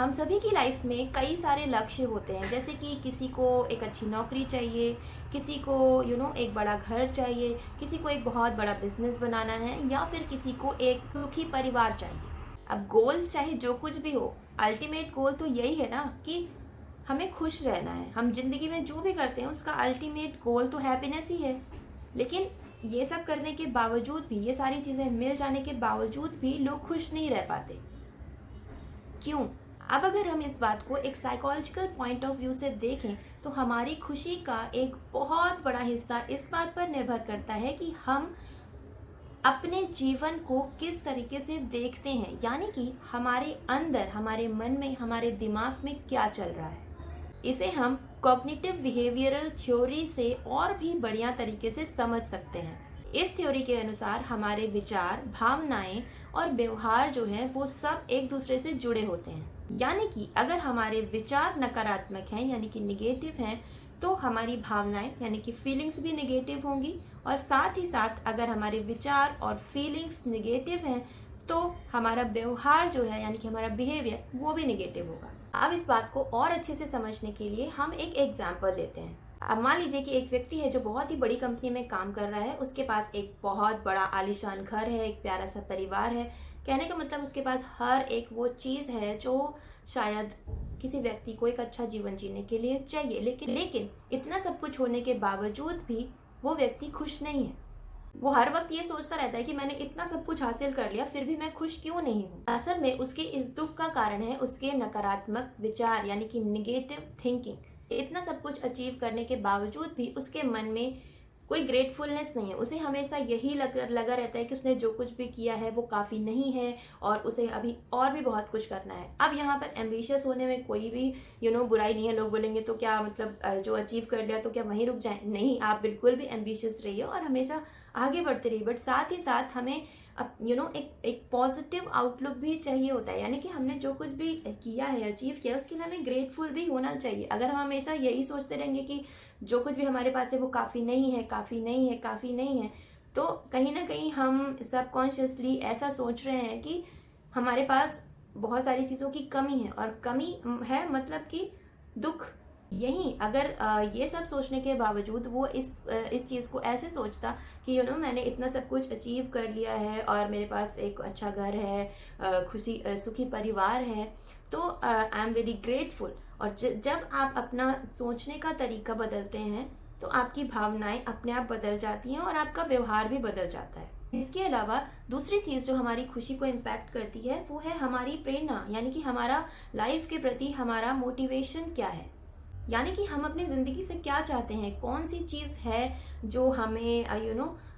हम सभी की लाइफ में कई सारे लक्ष्य होते हैं, जैसे कि किसी को एक अच्छी नौकरी चाहिए, किसी को एक बड़ा घर चाहिए, किसी को एक बहुत बड़ा बिजनेस बनाना है, या फिर किसी को एक सुखी परिवार चाहिए। अब गोल चाहे जो कुछ भी हो, अल्टीमेट गोल तो यही है ना कि हमें खुश रहना है। हम जिंदगी में जो भी करते हैं उसका अल्टीमेट गोल तो हैप्पीनेस ही है। लेकिन ये सब करने के बावजूद भी, ये सारी चीजें मिल जाने के बावजूद भी लोग खुश नहीं रह पाते। क्यों? अब अगर हम इस बात को एक साइकोलॉजिकल पॉइंट ऑफ व्यू से देखें तो हमारी खुशी का एक बहुत बड़ा हिस्सा इस बात पर निर्भर करता है कि हम अपने जीवन को किस तरीके से देखते हैं, यानी कि हमारे अंदर, हमारे मन में, हमारे दिमाग में क्या चल रहा है। इसे हम कॉग्निटिव बिहेवियरल थ्योरी से और भी बढ़िया तरीके से समझ सकते हैं। इस थ्योरी के अनुसार हमारे विचार, भावनाएं और व्यवहार जो है वो सब एक दूसरे से जुड़े होते हैं। यानी कि अगर हमारे विचार नकारात्मक हैं, यानी कि निगेटिव हैं, तो हमारी भावनाएं यानी कि फीलिंग्स भी निगेटिव होंगी। और साथ ही साथ अगर हमारे विचार और फीलिंग्स निगेटिव हैं तो हमारा व्यवहार जो है, यानी कि हमारा बिहेवियर, वो भी निगेटिव होगा। अब इस बात को और अच्छे से समझने के लिए हम एक एग्जाम्पल लेते हैं। अब मान लीजिए कि एक व्यक्ति है जो बहुत ही बड़ी कंपनी में काम कर रहा है। उसके पास एक बहुत बड़ा आलीशान घर है, एक प्यारा सा परिवार है। कहने का मतलब उसके पास हर एक वो चीज है जो शायद किसी व्यक्ति को एक अच्छा जीवन जीने के लिए चाहिए। लेकिन इतना सब कुछ होने के बावजूद भी वो व्यक्ति खुश नहीं है। वो हर वक्त ये सोचता रहता है कि मैंने इतना सब कुछ हासिल कर लिया, फिर भी मैं खुश क्यों नहीं हूँ। असल में उसके इस दुख का कारण है उसके नकारात्मक विचार, यानी कि निगेटिव थिंकिंग। इतना सब कुछ अचीव करने के बावजूद भी उसके मन में कोई ग्रेटफुलनेस नहीं है। उसे हमेशा यही लगा रहता है कि उसने जो कुछ भी किया है वो काफी नहीं है और उसे अभी और भी बहुत कुछ करना है। अब यहाँ पर एम्बिशियस होने में कोई भी बुराई नहीं है। लोग बोलेंगे तो क्या मतलब जो अचीव कर लिया तो क्या वहीं रुक जाए? नहीं, आप बिल्कुल भी एम्बिशियस रहिए और हमेशा आगे बढ़ते रहिए। बट साथ ही साथ हमें एक पॉजिटिव आउटलुक भी चाहिए होता है, यानी कि हमने जो कुछ भी किया है, अचीव किया, उसके लिए हमें ग्रेटफुल भी होना चाहिए। अगर हम हमेशा यही सोचते रहेंगे कि जो कुछ भी हमारे पास है वो काफी नहीं है, काफी नहीं है, काफी नहीं है, तो कहीं ना कहीं हम सबकॉन्शियसली ऐसा सोच रहे हैं कि हमारे पास बहुत सारी चीजों की कमी है, और कमी है मतलब कि दुख। यही अगर ये सब सोचने के बावजूद वो इस चीज को ऐसे सोचता कि मैंने इतना सब कुछ अचीव कर लिया है और मेरे पास एक अच्छा घर है, खुशी सुखी परिवार है, तो आई एम वेरी ग्रेटफुल। और जब आप अपना सोचने का तरीका बदलते हैं तो आपकी भावनाएं अपने आप बदल जाती हैं और आपका व्यवहार भी बदल जाता है। इसके अलावा दूसरी चीज जो हमारी खुशी को इम्पैक्ट करती है वो है हमारी प्रेरणा, यानी कि हमारा लाइफ के प्रति हमारा मोटिवेशन क्या है। यानी कि हम अपनी जिंदगी से क्या चाहते हैं, कौन सी चीज है जो हमें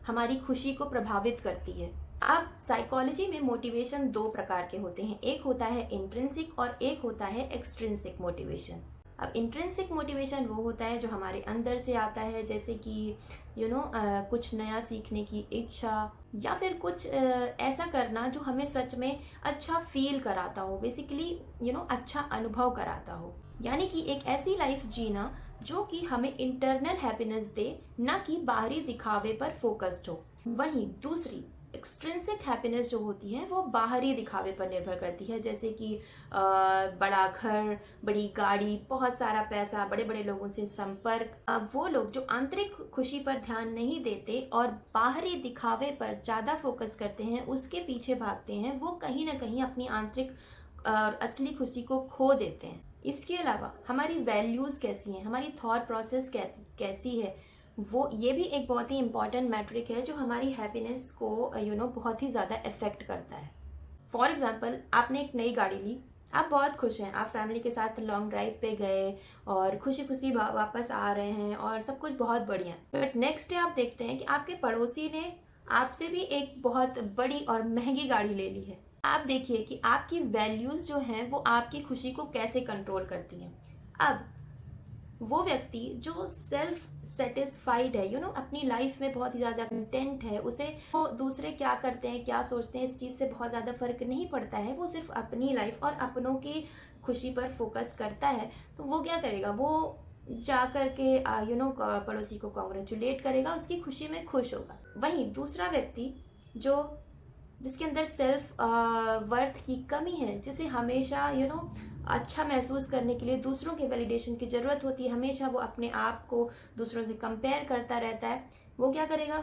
हमारी खुशी को प्रभावित करती है। अब साइकोलॉजी में मोटिवेशन दो प्रकार के होते हैं, एक होता है इंट्रिंसिक और एक होता है एक्सट्रिंसिक मोटिवेशन। अब इंट्रिंसिक मोटिवेशन वो होता है जो हमारे अंदर से आता है, जैसे कि कुछ नया सीखने की इच्छा, या फिर कुछ ऐसा करना जो हमें सच में अच्छा फील कराता हो, बेसिकली अच्छा अनुभव कराता हो। यानी कि एक ऐसी लाइफ जीना जो कि हमें इंटरनल हैप्पीनेस दे, ना कि बाहरी दिखावे पर फोकस्ड हो। वहीं दूसरी एक्सट्रिंसिक हैप्पीनेस जो होती है वो बाहरी दिखावे पर निर्भर करती है, जैसे कि बड़ा घर, बड़ी गाड़ी, बहुत सारा पैसा, बड़े बड़े लोगों से संपर्क। वो लोग जो आंतरिक खुशी पर ध्यान नहीं देते और बाहरी दिखावे पर ज्यादा फोकस करते हैं, उसके पीछे भागते हैं, वो कहीं ना कहीं अपनी आंतरिक और असली खुशी को खो देते हैं। इसके अलावा हमारी वैल्यूज कैसी हैं, हमारी थॉट प्रोसेस कैसी है, वो ये भी एक बहुत ही इंपॉर्टेंट मैट्रिक है जो हमारी हैप्पीनेस को बहुत ही ज्यादा इफेक्ट करता है। फॉर एग्जाम्पल, आपने एक नई गाड़ी ली, आप बहुत खुश हैं, आप फैमिली के साथ लॉन्ग ड्राइव पे गए और खुशी खुशी वापस आ रहे हैं और सब कुछ बहुत बढ़िया। बट नेक्स्ट डे आप देखते हैं कि आपके पड़ोसी ने आपसे भी एक बहुत बड़ी और महंगी गाड़ी ले ली है। आप देखिए कि आपकी वैल्यूज जो हैं वो आपकी खुशी को कैसे कंट्रोल करती हैं। अब वो व्यक्ति जो सेल्फ सेटिस्फाइड है, अपनी लाइफ में बहुत ही ज्यादा कंटेंट है, उसे वो दूसरे क्या करते हैं, क्या सोचते हैं, इस चीज से बहुत ज्यादा फर्क नहीं पड़ता है। वो सिर्फ अपनी लाइफ और अपनों की खुशी पर फोकस करता है। तो वो क्या करेगा, वो जा करके पड़ोसी को कॉन्ग्रेचुलेट करेगा, उसकी खुशी में खुश होगा। वहीं दूसरा व्यक्ति जिसके अंदर सेल्फ वर्थ की कमी है, जिसे हमेशा अच्छा महसूस करने के लिए दूसरों के वैलिडेशन की ज़रूरत होती है, हमेशा वो अपने आप को दूसरों से कंपेयर करता रहता है, वो क्या करेगा,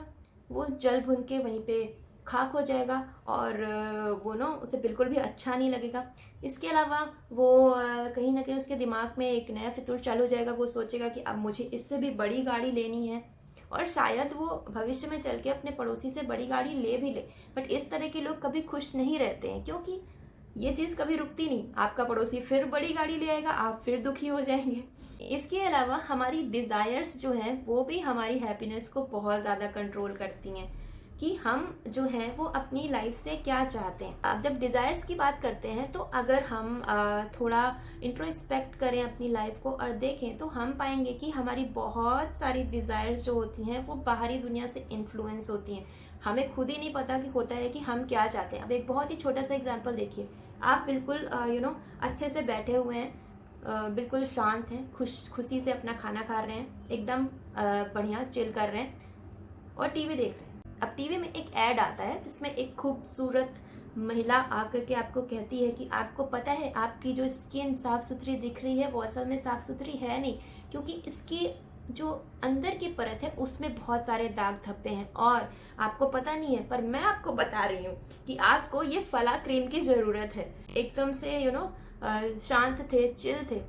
वो जल भुन के वहीं पे खाक हो जाएगा और वो ना उसे बिल्कुल भी अच्छा नहीं लगेगा। इसके अलावा वो कहीं ना कहीं उसके दिमाग में एक नया फितूर चालू हो जाएगा, वो सोचेगा कि अब मुझे इससे भी बड़ी गाड़ी लेनी है, और शायद वो भविष्य में चल के अपने पड़ोसी से बड़ी गाड़ी ले भी ले। बट इस तरह के लोग कभी खुश नहीं रहते हैं, क्योंकि ये चीज़ कभी रुकती नहीं, आपका पड़ोसी फिर बड़ी गाड़ी ले आएगा, आप फिर दुखी हो जाएंगे। इसके अलावा हमारी डिज़ायर्स जो हैं वो भी हमारी हैप्पीनेस को बहुत ज़्यादा कंट्रोल करती हैं, कि हम जो हैं वो अपनी लाइफ से क्या चाहते हैं। अब जब डिज़ायर्स की बात करते हैं तो अगर हम थोड़ा इंट्रोस्पेक्ट करें अपनी लाइफ को और देखें, तो हम पाएंगे कि हमारी बहुत सारी डिज़ायर्स जो होती हैं वो बाहरी दुनिया से इन्फ्लुएंस होती हैं, हमें खुद ही नहीं पता कि होता है कि हम क्या चाहते हैं। अब एक बहुत ही छोटा सा एग्जांपल देखिए, आप बिल्कुल अच्छे से बैठे हुए हैं, बिल्कुल शांत हैं, खुशी से अपना खाना खा रहे हैं, एकदम बढ़िया चिल कर रहे हैं और टीवी देख रहे हैं। अब टीवी में एक ऐड आता है जिसमें एक खूबसूरत महिला आकर के आपको कहती है कि आपको पता है आपकी जो स्किन साफ सुथरी दिख रही है वो असल में साफ सुथरी है नहीं, क्योंकि इसकी जो अंदर की परत है उसमें बहुत सारे दाग धब्बे हैं और आपको पता नहीं है, पर मैं आपको बता रही हूँ कि आपको ये फला क्रीम की जरूरत है। एकदम से शांत थे, चिल थे।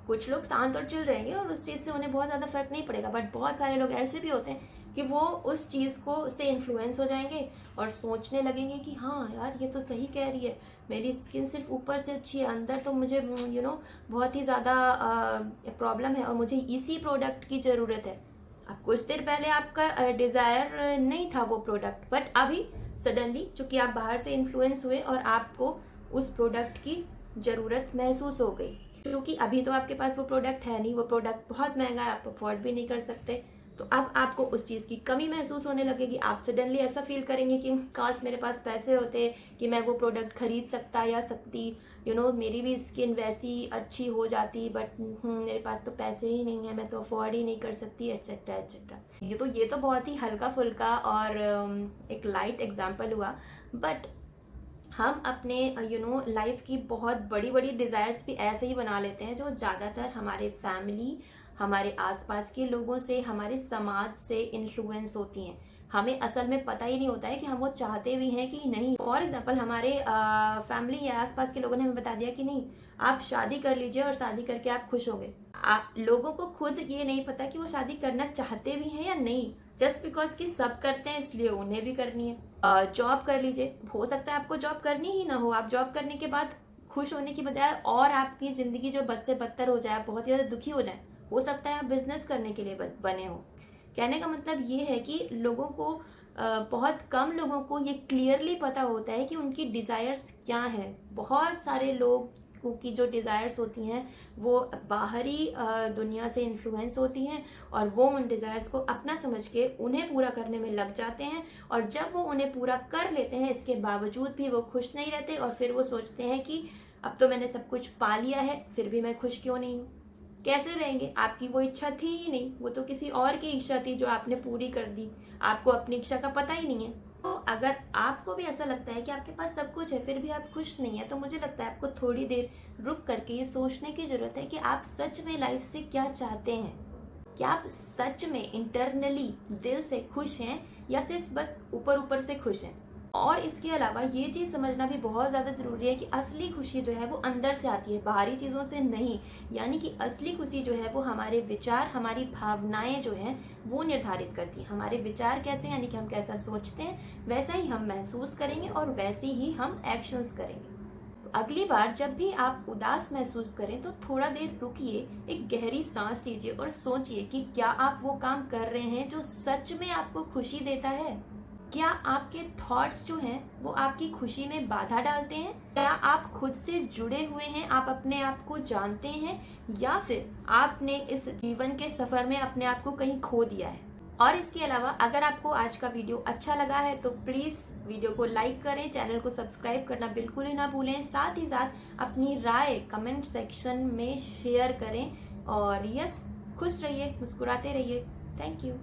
कुछ लोग शांत और चिल रहेंगे और उस चीज़ से उन्हें बहुत ज़्यादा फर्क नहीं पड़ेगा, बट बहुत सारे लोग ऐसे भी होते हैं कि वो उस चीज़ को से इन्फ्लुएंस हो जाएंगे और सोचने लगेंगे कि हाँ यार ये तो सही कह रही है, मेरी स्किन सिर्फ ऊपर से अच्छी है, अंदर तो मुझे बहुत ही ज़्यादा प्रॉब्लम है और मुझे इसी प्रोडक्ट की ज़रूरत है। अब कुछ देर पहले आपका डिज़ायर नहीं था वो प्रोडक्ट, बट अभी सडनली चूंकि आप बाहर से इन्फ्लुएंस हुए और आपको उस प्रोडक्ट की ज़रूरत महसूस हो गई, क्योंकि अभी तो आपके पास वो प्रोडक्ट है नहीं, वो प्रोडक्ट बहुत महंगा है, आप अफोर्ड भी नहीं कर सकते, तो अब आपको उस चीज़ की कमी महसूस होने लगेगी। आप सडनली ऐसा फील करेंगे कि काश मेरे पास पैसे होते कि मैं वो प्रोडक्ट खरीद सकता या सकती, मेरी भी स्किन वैसी अच्छी हो जाती, बट मेरे पास तो पैसे ही नहीं है, मैं तो अफोर्ड ही नहीं कर सकती, एट्सेट्रा एट्सेट्रा। ये तो बहुत ही हल्का फुल्का और एक लाइट एग्जाम्पल हुआ, बट हम अपने लाइफ की बहुत बड़ी बड़ी डिज़ायर्स भी ऐसे ही बना लेते हैं जो ज़्यादातर हमारे फैमिली, हमारे आसपास के लोगों से, हमारे समाज से इन्फ्लुएंस होती हैं। हमें असल में पता ही नहीं होता है कि हम वो चाहते भी हैं कि नहीं। फॉर एग्जाम्पल हमारे फैमिली या आसपास के लोगों ने हमें बता दिया कि नहीं, आप शादी कर लीजिए और शादी करके आप खुश होंगे। आप लोगों को खुद ये नहीं पता कि वो शादी करना चाहते भी हैं या नहीं, जस्ट बिकॉज कि सब करते हैं इसलिए उन्हें भी करनी है। जॉब कर लीजिए, हो सकता है आपको जॉब करनी ही ना हो, आप जॉब करने के बाद खुश होने की बजाय और आपकी जिंदगी जो बद से बदतर हो जाए, बहुत ही ज्यादा दुखी हो जाए। हो सकता है आप बिजनेस करने के लिए बने हो। कहने का मतलब ये है कि लोगों को बहुत कम लोगों को ये क्लियरली पता होता है कि उनकी डिज़ायर्स क्या है। बहुत सारे लोग की जो डिज़ायर्स होती हैं वो बाहरी दुनिया से इन्फ्लुएंस होती हैं और वो उन डिज़ायर्स को अपना समझ के उन्हें पूरा करने में लग जाते हैं, और जब वो उन्हें पूरा कर लेते हैं इसके बावजूद भी वो खुश नहीं रहते और फिर वो सोचते हैं कि अब तो मैंने सब कुछ पा लिया है, फिर भी मैं खुश क्यों नहीं हूँ। कैसे रहेंगे? आपकी वो इच्छा थी ही नहीं, वो तो किसी और की इच्छा थी जो आपने पूरी कर दी, आपको अपनी इच्छा का पता ही नहीं है। तो अगर आपको भी ऐसा लगता है कि आपके पास सब कुछ है फिर भी आप खुश नहीं है, तो मुझे लगता है आपको थोड़ी देर रुक करके ये सोचने की जरूरत है कि आप सच में लाइफ से क्या चाहते हैं। क्या आप सच में इंटरनली दिल से खुश हैं या सिर्फ बस ऊपर ऊपर से खुश हैं? और इसके अलावा ये चीज़ समझना भी बहुत ज़्यादा ज़रूरी है कि असली खुशी जो है वो अंदर से आती है, बाहरी चीज़ों से नहीं। यानी कि असली खुशी जो है वो हमारे विचार, हमारी भावनाएं जो हैं वो निर्धारित करती हैं। हमारे विचार कैसे, यानी कि हम कैसा सोचते हैं वैसा ही हम महसूस करेंगे और वैसे ही हम एक्शंस करेंगे। तो अगली बार जब भी आप उदास महसूस करें तो थोड़ा देर रुकिए, एक गहरी सांस लीजिए और सोचिए कि क्या आप वो काम कर रहे हैं जो सच में आपको खुशी देता है। क्या आपके थॉट्स जो हैं वो आपकी खुशी में बाधा डालते हैं? क्या आप खुद से जुड़े हुए हैं, आप अपने आप को जानते हैं, या फिर आपने इस जीवन के सफर में अपने आप को कहीं खो दिया है? और इसके अलावा अगर आपको आज का वीडियो अच्छा लगा है तो प्लीज वीडियो को लाइक करें, चैनल को सब्सक्राइब करना बिल्कुल ही ना भूलें, साथ ही साथ अपनी राय कमेंट सेक्शन में शेयर करें और यस, खुश रहिए, मुस्कुराते रहिए। Thank you.